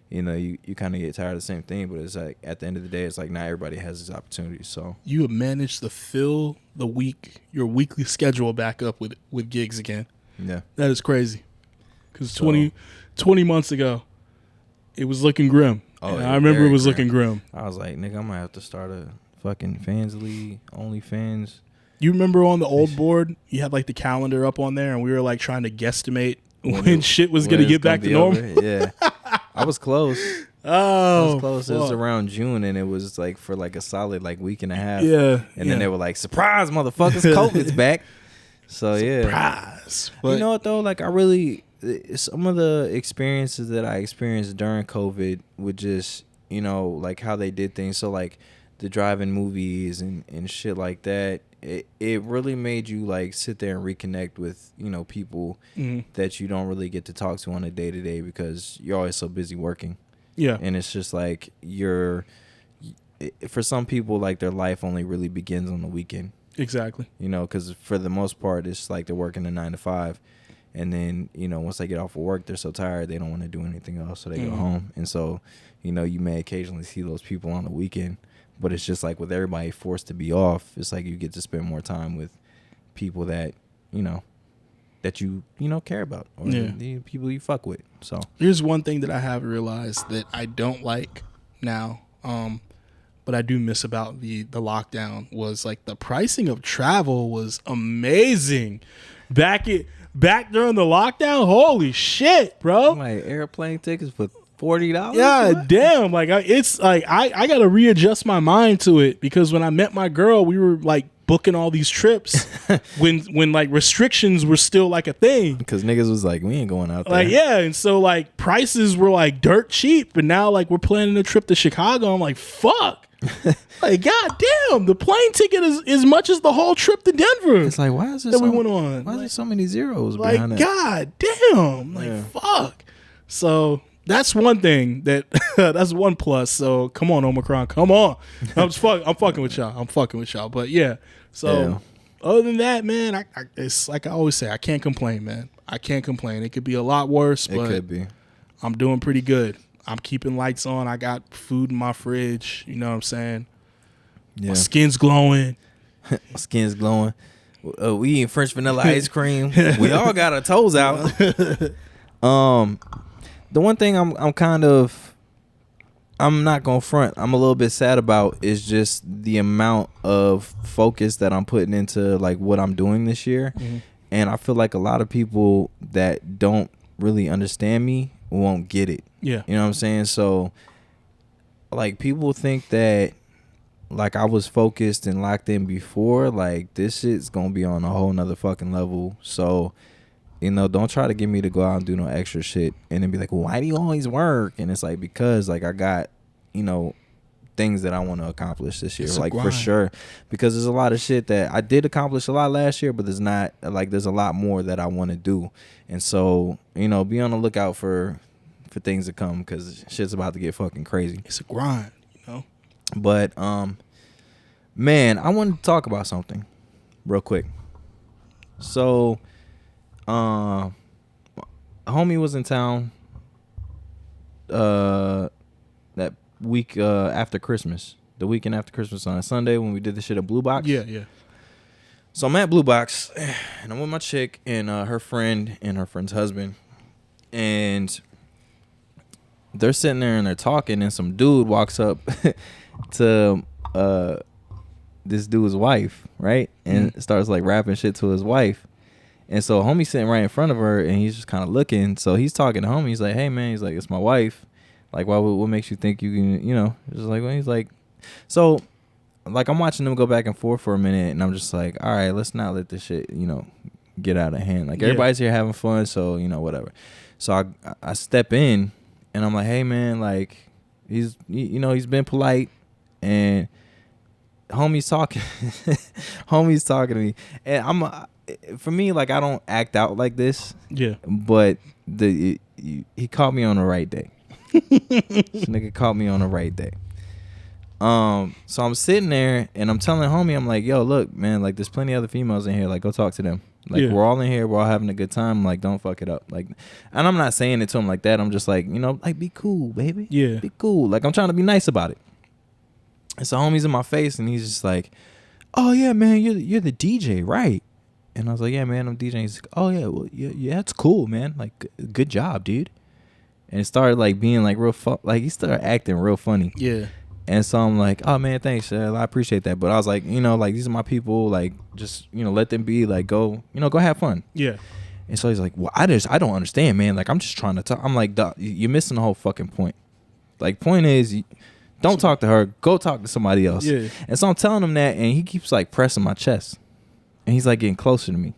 you kind of get tired of the same thing. But it's like at the end of the day, it's like not everybody has this opportunity. So you have managed to fill your weekly schedule back up with gigs again. Yeah, that is crazy. Because 20 months ago, it was looking grim. Oh, I remember it was looking grim. I was like, nigga, I'm gonna have to start a fucking fans league, OnlyFans. You remember on the old board, you had like the calendar up on there, and we were like trying to guesstimate when shit was gonna get back to normal. Yeah, I was close. Oh, it was close. It was around June, and it was like for like a solid like week and a half. Yeah. And then they were like, "Surprise, motherfuckers! COVID's back." So Surprise. But you know what though? Like I really, some of the experiences that I experienced during COVID would just, you know, like how they did things. So like the drive-in movies and shit like that. It really made you like sit there and reconnect with, you know, people that you don't really get to talk to on a day to day because you're always so busy working. Yeah. And it's just like for some people, like their life only really begins on the weekend. Exactly. You know, because for the most part, it's like they're working a 9 to 5. And then, you know, once they get off of work, they're so tired, they don't want to do anything else. So they go home. And so, you know, you may occasionally see those people on the weekend. But it's just like with everybody forced to be off, it's like you get to spend more time with people that, you know, care about. Or the people you fuck with. So here's one thing that I have realized that I don't like now, but I do miss about the lockdown was like the pricing of travel was amazing. Back during the lockdown, holy shit, bro. Like airplane tickets for $40. Yeah, damn. Like it's like I gotta readjust my mind to it because when I met my girl, we were like booking all these trips when like restrictions were still like a thing. Because niggas was like, we ain't going out there. Like yeah, and so like prices were like dirt cheap, but now like we're planning a trip to Chicago. I'm like, fuck. Like goddamn, the plane ticket is as much as the whole trip to Denver. It's like why is there we went on? Why is there so many zeros like behind it? God damn, like fuck. So. That's one thing that's one plus. So come on, Omicron, come on. I'm fucking with y'all. But yeah. So other than that, man, I it's like I always say, I can't complain, man. I can't complain. It could be a lot worse, but it could be. I'm doing pretty good. I'm keeping lights on. I got food in my fridge. You know what I'm saying? Yeah. My skin's glowing. My skin's glowing. We eating French vanilla ice cream. We all got our toes out. The one thing I'm not gonna front, I'm a little bit sad about is just the amount of focus that I'm putting into like what I'm doing this year. And I feel like a lot of people that don't really understand me won't get it. Yeah. You know what I'm saying? So like people think that like I was focused and locked in before, like this shit's gonna be on a whole nother fucking level. So you know, don't try to get me to go out and do no extra shit and then be like, well, why do you always work? And it's like, because like I got, you know, things that I want to accomplish this year, like for sure, because there's a lot of shit that I did accomplish a lot last year, but there's a lot more that I want to do. And so, you know, be on the lookout for things to come because shit's about to get fucking crazy. It's a grind, you know? But, man, I wanted to talk about something real quick. So, a homie was in town that week after Christmas, the weekend after Christmas on a Sunday when we did the shit at Blue Box. Yeah. So I'm at Blue Box and I'm with my chick and her friend and her friend's husband, and they're sitting there and they're talking, and some dude walks up to this dude's wife, right, and starts like rapping shit to his wife. And so homie's sitting right in front of her and he's just kind of looking. So he's talking to homie. He's like, hey, man, he's like, it's my wife. Like, what makes you think you can, you know, just like, when he's like, so like I'm watching them go back and forth for a minute and I'm just like, all right, let's not let this shit, you know, get out of hand. Like everybody's here having fun. So, you know, whatever. So I step in and I'm like, hey, man, like he's been polite and homie's talking to me. And for me, like I don't act out like this. Yeah. But he caught me on the right day. This nigga caught me on the right day. So I'm sitting there and I'm telling homie, I'm like, yo, look, man, like there's plenty other females in here. Like, go talk to them. Like, we're all in here. We're all having a good time. Like, don't fuck it up. Like, and I'm not saying it to him like that. I'm just like, you know, like, be cool, baby. Yeah. Be cool. Like, I'm trying to be nice about it. And so homie's in my face and he's just like, oh yeah, man, you're the DJ, right? And I was like, yeah, man, I'm DJing. He's like, oh, yeah, well, yeah, that's cool, man. Like, good job, dude. And it started, like, being, like, real fun. Like, he started acting real funny. Yeah. And so I'm like, oh, man, thanks, I appreciate that. But I was like, you know, like, these are my people. Like, just, you know, let them be. Like, go have fun. Yeah. And so he's like, well, I don't understand, man. Like, I'm just trying to talk. I'm like, you're missing the whole fucking point. Like, point is, don't talk to her. Go talk to somebody else. Yeah. And so I'm telling him that, and he keeps like pressing my chest, and he's like getting closer to me.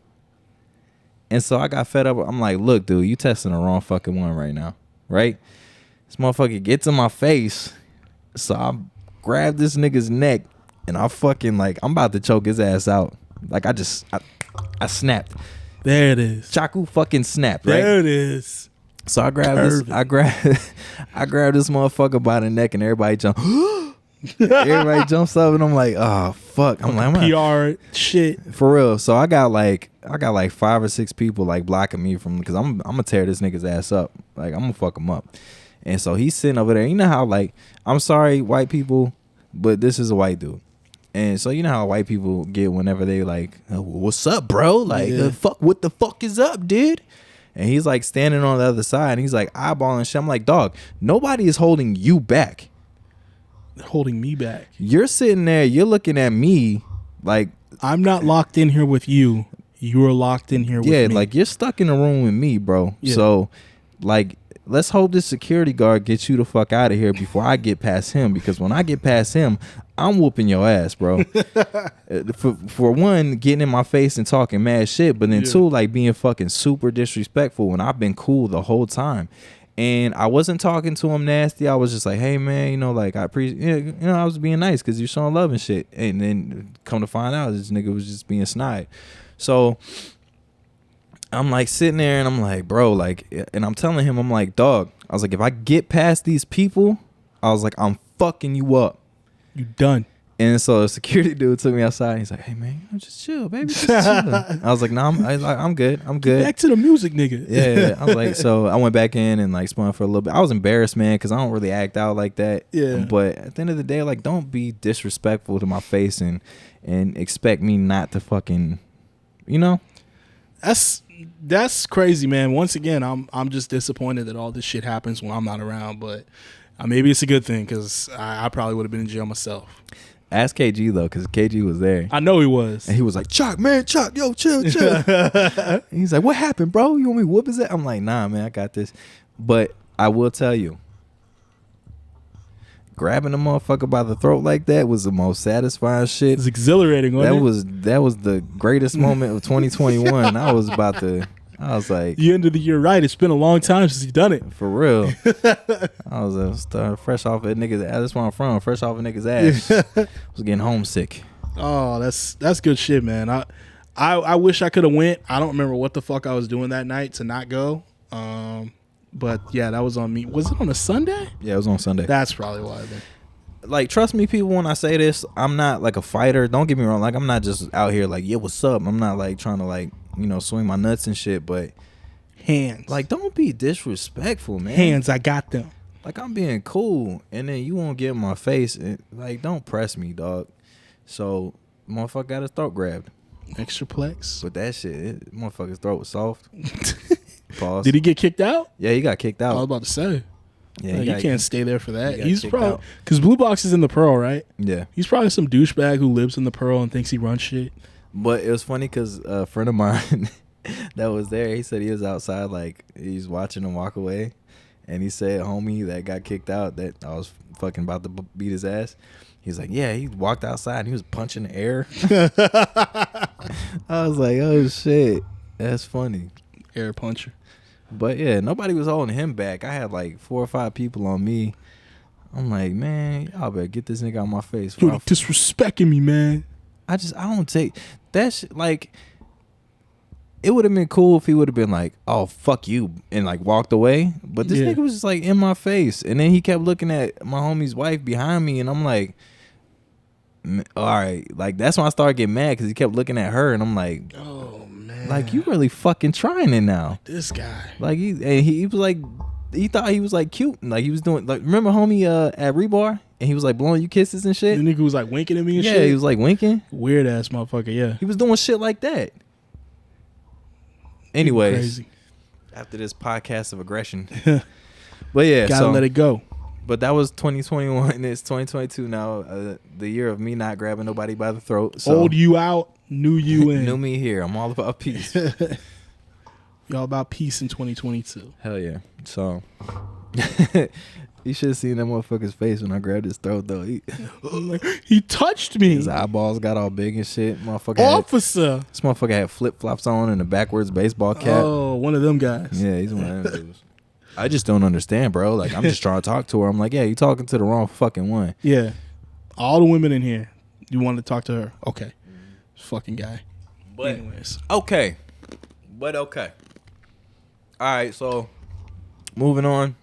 And so I got fed up. I'm like, look, dude, you testing the wrong fucking one right now, right? This motherfucker gets in my face, so I grab this nigga's neck, and I fucking like, I'm about to choke his ass out. Like I snapped. There it is. Chaku fucking snapped. Right? There it is. So I grabbed this. I grabbed this motherfucker by the neck, and everybody jumped. Everybody jumps up, and I'm like, oh fuck. I'm like, PR shit for real. So I got like 5 or 6 people like blocking me from, because I'm gonna tear this nigga's ass up. Like I'm gonna fuck him up. And so he's sitting over there. You know how like, I'm sorry, white people, but this is a white dude. And so you know how white people get whenever they like, oh, what's up, bro? Like, what the fuck is up, dude? And he's like standing on the other side, and he's like eyeballing shit. I'm like, dog, nobody is holding you back. Holding me back. You're sitting there, you're looking at me like, I'm not locked in here with you. You're locked in here with me. Yeah, like you're stuck in a room with me, bro. Yeah. So like, let's hope this security guard gets you the fuck out of here before I get past him, because when I get past him, I'm whooping your ass, bro. For one, getting in my face and talking mad shit, but then two, like being fucking super disrespectful when I've been cool the whole time. And I wasn't talking to him nasty. I was just like, hey man, you know, like I appreciate, I was being nice because you're showing love and shit. And then come to find out, this nigga was just being snide. So I'm like sitting there and I'm like, bro, like, and I'm telling him, I'm like, dog, I was like, if I get past these people, I was like, I'm fucking you up. You done. And so the security dude took me outside. And he's like, hey man, just chill, baby, just chill. I was like, no, I'm good. I'm good. Get back to the music, nigga. Yeah. I was like, so I went back in and like spun for a little bit. I was embarrassed, man, because I don't really act out like that. Yeah. But at the end of the day, like, don't be disrespectful to my face and expect me not to fucking, you know. That's crazy, man. Once again, I'm just disappointed that all this shit happens when I'm not around. But maybe it's a good thing, because I probably would have been in jail myself. Ask KG though, because KG was there. I know he was. And he was like, Chuck, yo, chill. And he's like, what happened, bro? You want me to whoop his ass? I'm like, nah, man, I got this. But I will tell you, grabbing a motherfucker by the throat like that was the most satisfying shit. It's exhilarating, wasn't it? That was the greatest moment of 2021. I was like, you ended the year right. It's been a long time since you've done it. For real. I was fresh off a nigga's ass. That's where I'm from. Fresh off a nigga's ass. I was getting homesick. Oh, that's good shit, man. I wish I could have went. I don't remember what the fuck I was doing that night to not go. But yeah, that was on me. Was it on a Sunday? Yeah, it was on Sunday. That's probably why. Then. Like, trust me, people, when I say this, I'm not like a fighter. Don't get me wrong. Like, I'm not just out here like, yeah, what's up? I'm not like trying to like, swing my nuts and shit, but hands. Like, don't be disrespectful, man. Hands, I got them. Like, I'm being cool, and then you won't get in my face, and like, don't press me, dog. So, motherfucker got his throat grabbed. Extraplex. But that shit, motherfucker's throat was soft. Pause. Did he get kicked out? Yeah, he got kicked out. I was about to say. Yeah, you can't stay there for that. He's probably, because Blue Box is in the Pearl, right? Yeah. He's probably some douchebag who lives in the Pearl and thinks he runs shit. But it was funny because a friend of mine that was there, he said he was outside, like, he's watching him walk away. And he said, homie that got kicked out, that I was fucking about to beat his ass. He's like, yeah, he walked outside and he was punching the air. I was like, oh, shit. That's funny. Air puncher. But, yeah, nobody was holding him back. I had, like, 4 or 5 people on me. I'm like, man, y'all better get this nigga out my face. You're disrespecting me, man. I don't take that shit. Like, it would have been cool if he would have been like, oh, fuck you, and like walked away. But this nigga was just like in my face. And then he kept looking at my homie's wife behind me. And I'm like, all right. Like, that's when I started getting mad, because he kept looking at her. And I'm like, oh, man. Like, you really fucking trying it now. This guy. Like, he was like, he thought he was like cute. Like, he was doing, like, remember homie at Rebar? And he was like blowing you kisses and shit. The nigga was like winking at me and shit. Yeah, he was like winking. Weird ass motherfucker, yeah. He was doing shit like that. Anyways, crazy. After this podcast of aggression. But yeah, gotta let it go. But that was 2021 and it's 2022 now. The year of me not grabbing nobody by the throat. So old you out, new you in. New me here. I'm all about peace. Y'all about peace in 2022. Hell yeah. So You should have seen that motherfucker's face when I grabbed his throat, though. He touched me. His eyeballs got all big and shit. This motherfucker had flip flops on and a backwards baseball cap. Oh, one of them guys. Yeah, he's one of them dudes. I just don't understand, bro. Like, I'm just trying to talk to her. I'm like, yeah, you talking to the wrong fucking one. Yeah. All the women in here, you want to talk to her. Okay. Fucking guy. But, anyways. Okay. All right, so moving on.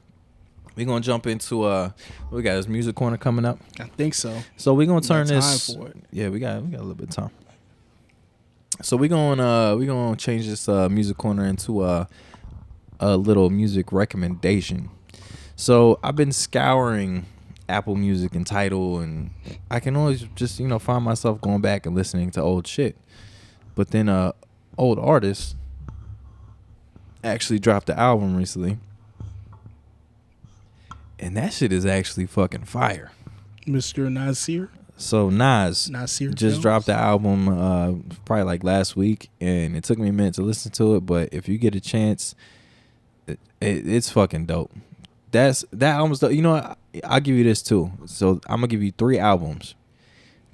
We're going to jump into, we got this music corner coming up. I think so. So we're going to turn this. Time for it. Yeah, we got a little bit of time. So we're going to change this music corner into a little music recommendation. So I've been scouring Apple Music and Tidal, and I can always just, find myself going back and listening to old shit. But then old artist actually dropped the album recently. And that shit is actually fucking fire. Mr. Nasir? So Nasir just Jones? dropped the album probably like last week, and it took me a minute to listen to it, but if you get a chance, it's fucking dope. That album's dope. I'll give you this too. So I'm gonna give you 3 albums.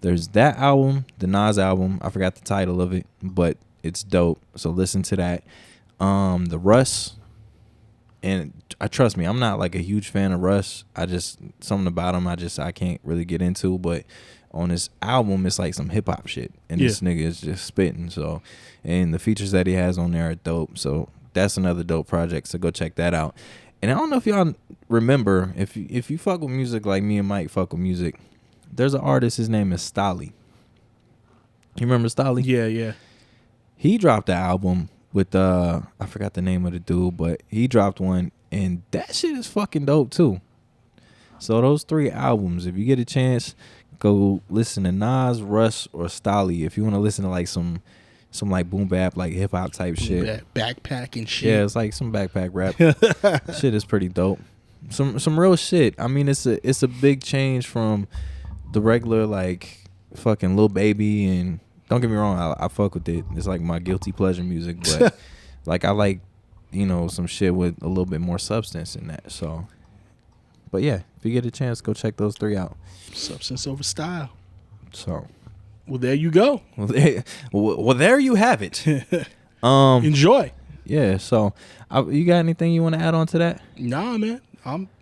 There's that album, the Nas album. I forgot the title of it, but it's dope. So listen to that. The Russ. And trust me, I'm not like a huge fan of Russ. Something about him I can't really get into. But on this album, it's like some hip hop shit, and this nigga is just spitting. So, and the features that he has on there are dope. So that's another dope project. So go check that out. And I don't know if y'all remember, if you fuck with music like me and Mike fuck with music, there's an artist. His name is Stolly. You remember Stolly? Yeah. He dropped the album with I forgot the name of the dude, but he dropped one, and that shit is fucking dope too. So those 3 albums, if you get a chance, go listen to Nas, Russ, or Stolly. If you want to listen to like some like boom bap, like hip hop type shit, backpacking shit. Yeah, it's like some backpack rap. Shit is pretty dope. Some real shit. I mean, it's a big change from the regular like fucking Lil Baby, and don't get me wrong, I fuck with it. It's like my guilty pleasure music, but like I like, some shit with a little bit more substance in that. So, but yeah, if you get a chance, go check those 3 out. Substance over style. So, well, there you go. Well, there you have it. Enjoy. Yeah. So, you got anything you want to add on to that? Nah, man.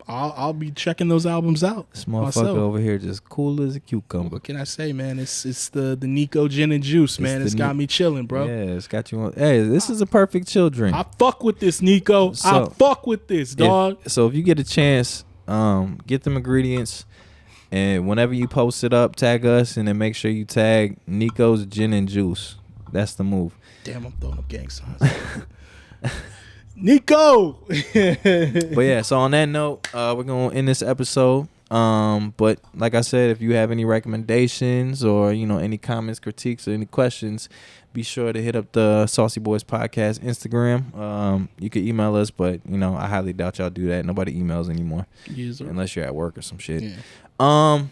I'll be checking those albums out. This motherfucker over here just cool as a cucumber. What can I say, man? It's the Nico gin and juice, man. It's got me chilling, bro. Yeah, it's got you on. Hey, this is a perfect chill drink. I fuck with this, Nico. I fuck with this, dog. So if you get a chance, get them ingredients, and whenever you post it up, tag us, and then make sure you tag Nico's gin and juice. That's the move. Damn, I'm throwing up gang signs. Nico. But yeah, so on that note, we're gonna end this episode. But like I said, if you have any recommendations or any comments, critiques, or any questions, be sure to hit up the Saucy Boys podcast Instagram. You can email us, but I highly doubt y'all do that. Nobody emails anymore, unless you're at work or some shit. Yeah.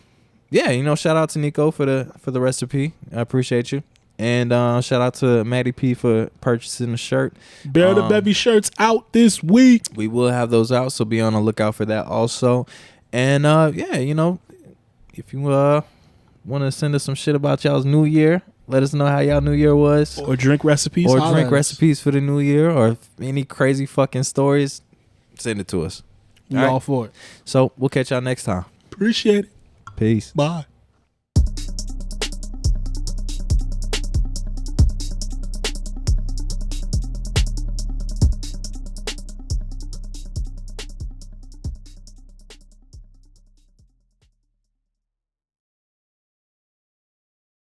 Shout out to Nico for the recipe. I appreciate you. And shout out to Maddie P for purchasing the shirt. Bear the Bevy shirts out this week. We will have those out, so be on the lookout for that also. And if you want to send us some shit about y'all's new year, let us know how y'all new year was. Or drink recipes. Or drink recipes for the new year, or any crazy fucking stories, send it to us. We all for it. So we'll catch y'all next time. Appreciate it. Peace. Bye.